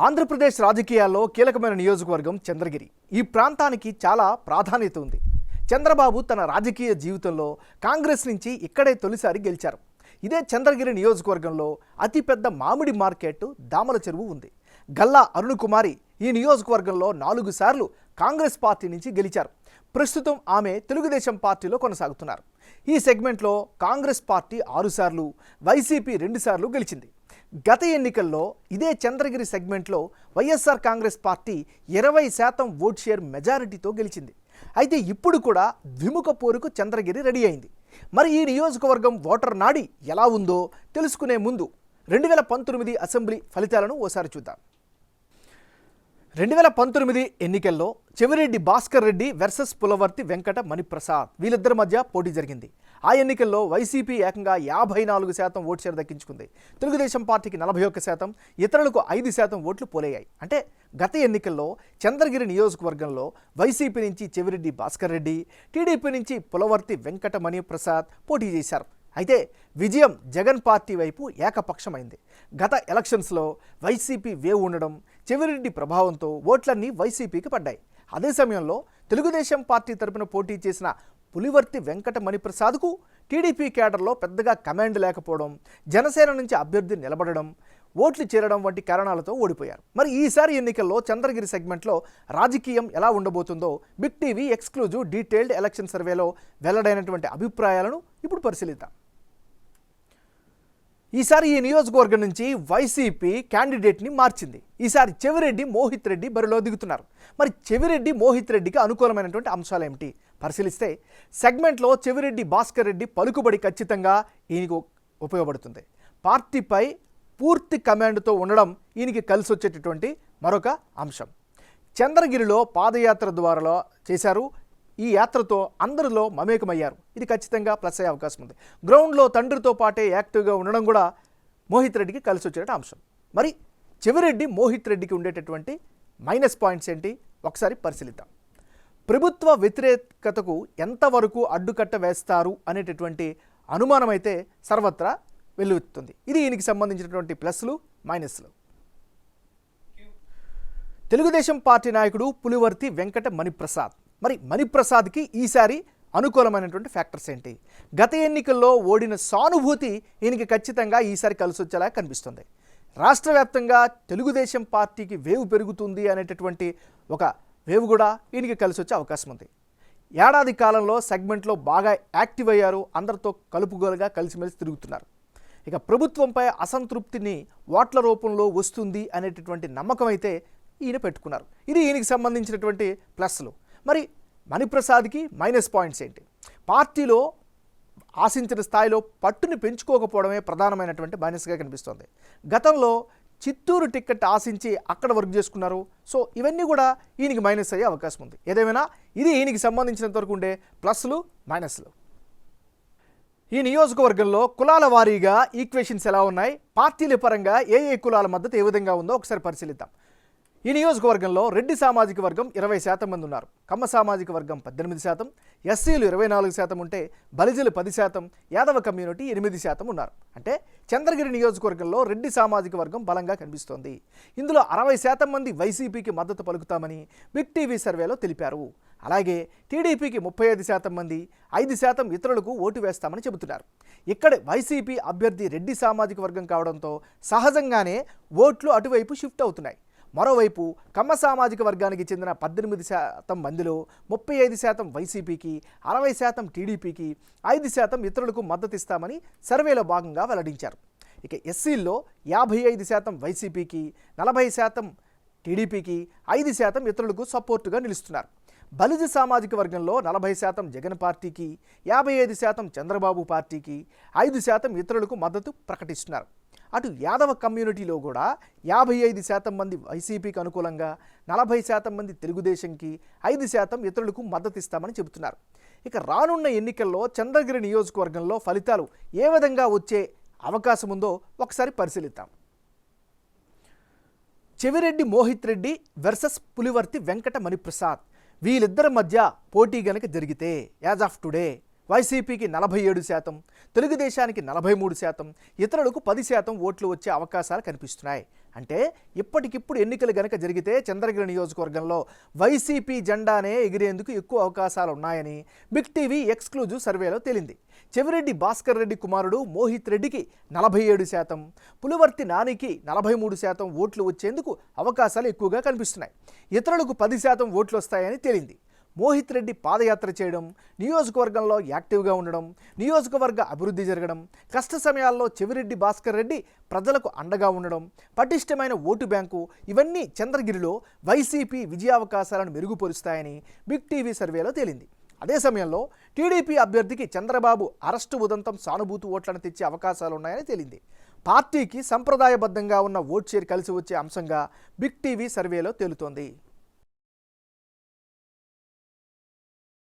ఆంధ్రప్రదేశ్ రాజకీయాల్లో కీలకమైన నియోజకవర్గం చంద్రగిరి. ఈ ప్రాంతానికి చాలా ప్రాధాన్యత ఉంది. చంద్రబాబు తన రాజకీయ జీవితంలో కాంగ్రెస్ నుంచి ఇక్కడే తొలిసారి గెలిచారు. ఇదే చంద్రగిరి నియోజకవర్గంలో అతిపెద్ద మామిడి మార్కెట్ దామల చెరువు ఉంది. గల్లా అరుణకుమారి ఈ నియోజకవర్గంలో 4 సార్లు కాంగ్రెస్ పార్టీ నుంచి గెలిచారు. ప్రస్తుతం ఆమె తెలుగుదేశం పార్టీలో కొనసాగుతున్నారు. ఈ సెగ్మెంట్లో కాంగ్రెస్ పార్టీ 6 సార్లు, వైసీపీ 2 సార్లు గెలిచింది. గత ఎన్నికల్లో ఇదే చంద్రగిరి సెగ్మెంట్లో YSR Congress party 20% vote share మెజారిటీతో గెలిచింది. అయితే ఇప్పుడు కూడా ద్విముఖ పోరుకు చంద్రగిరి రెడీ అయింది. మరి ఈ నియోజకవర్గం ఓటర్ నాడి ఎలా ఉందో తెలుసుకునే ముందు 2019 అసెంబ్లీ ఫలితాలను ఓసారి చూద్దాం. 2019 ఎన్నికల్లో చెవిరెడ్డి భాస్కర్ రెడ్డి వర్సెస్ పులవర్తి వెంకట మణిప్రసాద్ వీళ్ళిద్దరి మధ్య పోటీ జరిగింది. ఆ ఎన్నికల్లో వైసీపీ ఏకంగా 54% ఓటు షేర్ దక్కించుకుంది. తెలుగుదేశం పార్టీకి 41%, ఇతరులకు 5% ఓట్లు పోలయ్యాయి. అంటే గత ఎన్నికల్లో చంద్రగిరి నియోజకవర్గంలో వైసీపీ నుంచి చెవిరెడ్డి భాస్కర్ రెడ్డి, టీడీపీ నుంచి పులవర్తి వెంకట మణిప్రసాద్ పోటీ చేశారు. అయితే విజయం జగన్ పార్టీ వైపు ఏకపక్షమైంది. గత ఎలక్షన్స్లో వైసీపీ వేవ్ ఉండడం, చెవిరెడ్డి ప్రభావంతో ఓట్లన్నీ వైసీపీకి పడ్డాయి. అదే సమయంలో తెలుగుదేశం పార్టీ తరపున పోటీ చేసిన పులివర్తి వెంకట మణిప్రసాద్కు టీడీపీ కేడర్లో పెద్దగా కమాండ్ లేకపోవడం, జనసేన నుంచి అభ్యర్థి నిలబడడం, ఓట్లు చేరడం వంటి కారణాలతో ఓడిపోయారు. మరి ఈసారి ఎన్నికల్లో చంద్రగిరి సెగ్మెంట్లో రాజకీయం ఎలా ఉండబోతుందో big TV exclusive detailed election సర్వేలో వెల్లడైనటువంటి అభిప్రాయాలను ఇప్పుడు పరిశీలిద్దాం. ఈసారి ఈ నియోజకవర్గం నుంచి వైసీపీ క్యాండిడేట్ని మార్చింది. ఈసారి చెవిరెడ్డి మోహిత్ రెడ్డి బరిలో దిగుతున్నారు. మరి చెవిరెడ్డి మోహిత్ రెడ్డికి అనుకూలమైనటువంటి అంశాలు ఏమిటి పరిశీలిస్తే, సెగ్మెంట్లో చెవిరెడ్డి భాస్కర్ రెడ్డి పలుకుబడి ఖచ్చితంగా ఈయనకు ఉపయోగపడుతుంది. పార్టీపై పూర్తి కమాండ్తో ఉండడం ఈయనకి కలిసి వచ్చేటటువంటి మరొక అంశం. చంద్రగిరిలో పాదయాత్ర ద్వారా చేశారు. ఈ యాత్రతో అందరిలో మమేకమయ్యారు. ఇది ఖచ్చితంగా ప్లస్ అయ్యే అవకాశం ఉంది. గ్రౌండ్లో తండ్రితో పాటే యాక్టివ్గా ఉండడం కూడా మోహిత్ రెడ్డికి కలిసి వచ్చే అంశం. మరి చెవిరెడ్డి మోహిత్ రెడ్డికి ఉండేటటువంటి మైనస్ పాయింట్స్ ఏంటి ఒకసారి పరిశీలిద్దాం. ప్రభుత్వ వ్యతిరేకతకు ఎంతవరకు అడ్డుకట్ట వేస్తారు అనేటటువంటి అనుమానం అయితే సర్వత్రా వెల్లువెత్తుతుంది. ఇది ఈయనకి సంబంధించినటువంటి ప్లస్లు మైనస్లు. తెలుగుదేశం పార్టీ నాయకుడు పులివర్తి వెంకట మణిప్రసాద్. మరి మణిప్రసాద్కి ఈసారి అనుకూలమైనటువంటి ఫ్యాక్టర్స్ ఏంటి? గత ఎన్నికల్లో ఓడిన సానుభూతి ఈయనకి ఖచ్చితంగా ఈసారి కలిసి వచ్చేలా కనిపిస్తుంది. రాష్ట్ర వ్యాప్తంగా తెలుగుదేశం పార్టీకి వేవ్ పెరుగుతుంది అనేటటువంటి ఒక వేవ్ కూడా ఈయనకి కలిసి వచ్చే అవకాశం ఉంది. ఏడాది కాలంలో సెగ్మెంట్లో బాగా యాక్టివ్ అయ్యారు. అందరితో కలుపుగోలుగా కలిసిమెలిసి తిరుగుతున్నారు. ఇక ప్రభుత్వంపై అసంతృప్తిని ఓట్ల రూపంలో వస్తుంది అనేటటువంటి నమ్మకం అయితే ఈయన పెట్టుకున్నారు. ఇది ఈయనకి సంబంధించినటువంటి ప్లస్లు. మరి మణిప్రసాద్కి మైనస్ పాయింట్స్ ఏంటి? పార్టీలో ఆశించిన స్థాయిలో పట్టుని పెంచుకోకపోవడమే ప్రధానమైనటువంటి మైనస్గా కనిపిస్తోంది. గతంలో చిత్తూరు టికెట్ ఆశించి అక్కడ వర్క్ చేసుకున్నారు. సో ఇవన్నీ కూడా ఈయనకి మైనస్ అయ్యే అవకాశం ఉంది. ఏదేమైనా ఇది ఈయనకి సంబంధించినంత వరకు ఉండే ప్లస్లు మైనస్లు. ఈ నియోజకవర్గంలో కులాల వారీగా ఈక్వేషన్స్ ఎలా ఉన్నాయి, పార్టీల పరంగా ఏ కులాల మద్దతు ఏ విధంగా ఉందో ఒకసారి పరిశీలిద్దాం. ఈ నియోజకవర్గంలో రెడ్డి సామాజిక వర్గం 20% మంది ఉన్నారు. కమ్మ సామాజిక వర్గం 18%, ఎస్సీలు 24% ఉంటే బలిజలు 10%, యాదవ కమ్యూనిటీ 8% ఉన్నారు. అంటే చంద్రగిరి నియోజకవర్గంలో రెడ్డి సామాజిక వర్గం బలంగా కనిపిస్తోంది. ఇందులో 60% మంది వైసీపీకి మద్దతు పలుకుతామని బిగ్ టీవీ సర్వేలో తెలిపారు. అలాగే టీడీపీకి 35% మంది, 5% ఇతరులకు ఓటు వేస్తామని చెబుతున్నారు. ఇక్కడ వైసీపీ అభ్యర్థి రెడ్డి సామాజిక వర్గం కావడంతో సహజంగానే ఓట్లు అటువైపు షిఫ్ట్ అవుతున్నాయి. మరోవైపు కమ్మ సామాజిక వర్గానికి చెందిన 18% మందిలో 35% వైసీపీకి, 60% టీడీపీకి, 5% ఇతరులకు మద్దతు ఇస్తామని సర్వేలో భాగంగా వెల్లడించారు. ఇక ఎస్సీల్లో 55% వైసీపీకి, 40% టీడీపీకి, 5% ఇతరులకు సపోర్టుగా నిలుస్తున్నారు. బలిజ సామాజిక వర్గంలో 40% జగన్ పార్టీకి, 55% చంద్రబాబు పార్టీకి, 5% ఇతరులకు మద్దతు ప్రకటిస్తున్నారు. అటు యాదవ కమ్యూనిటీలో కూడా 55% మంది వైసీపీకి అనుకూలంగా, 40% మంది తెలుగుదేశంకి, 5% ఇతరులకు మద్దతు ఇస్తామని చెబుతున్నారు. ఇక రానున్న ఎన్నికల్లో చంద్రగిరి నియోజకవర్గంలో ఫలితాలు ఏ విధంగా వచ్చే అవకాశం ఉందో ఒకసారి పరిశీలిద్దాం. చెవిరెడ్డి మోహిత్ రెడ్డి వర్సెస్ పులివర్తి వెంకట మణిప్రసాద్ వీళ్ళిద్దరి మధ్య పోటీ గనక జరిగితే యాజ్ ఆఫ్ టుడే వైసీపీకి 47%, తెలుగుదేశానికి 43%, ఇతరులకు 10% ఓట్లు వచ్చే అవకాశాలు కనిపిస్తున్నాయి. అంటే ఇప్పటికిప్పుడు ఎన్నికలు గనక జరిగితే చంద్రగిరి నియోజకవర్గంలో వైసీపీ జెండానే ఎగిరేందుకు ఎక్కువ అవకాశాలు ఉన్నాయని బిగ్ టీవీ ఎక్స్క్లూజివ్ సర్వేలో తేలింది. చెవిరెడ్డి భాస్కర్ రెడ్డి కుమారుడు మోహిత్ రెడ్డికి 47%, పులివర్తి నానికి 43% ఓట్లు వచ్చేందుకు అవకాశాలు ఎక్కువగా కనిపిస్తున్నాయి. ఇతరులకు 10% ఓట్లు వస్తాయని తేలింది. మోహిత్ రెడ్డి పాదయాత్ర చేయడం, నియోజకవర్గంలో యాక్టివ్గా ఉండడం, నియోజకవర్గ అభివృద్ధి జరగడం, కష్ట సమయాల్లో చెవిరెడ్డి భాస్కర్ రెడ్డి ప్రజలకు అండగా ఉండడం, పటిష్టమైన ఓటు బ్యాంకు, ఇవన్నీ చంద్రగిరిలో వైసీపీ విజయావకాశాలను మెరుగుపరుస్తాయని బిగ్ టీవీ సర్వేలో తేలింది. అదే సమయంలో టీడీపీ అభ్యర్థికి చంద్రబాబు అరెస్టు ఉదంతం సానుభూతి ఓట్లను తెచ్చే అవకాశాలున్నాయని తేలింది. పార్టీకి సంప్రదాయబద్ధంగా ఉన్న ఓట్ షేర్ కలిసి వచ్చే అంశంగా బిగ్ టీవీ సర్వేలో తేలుతోంది.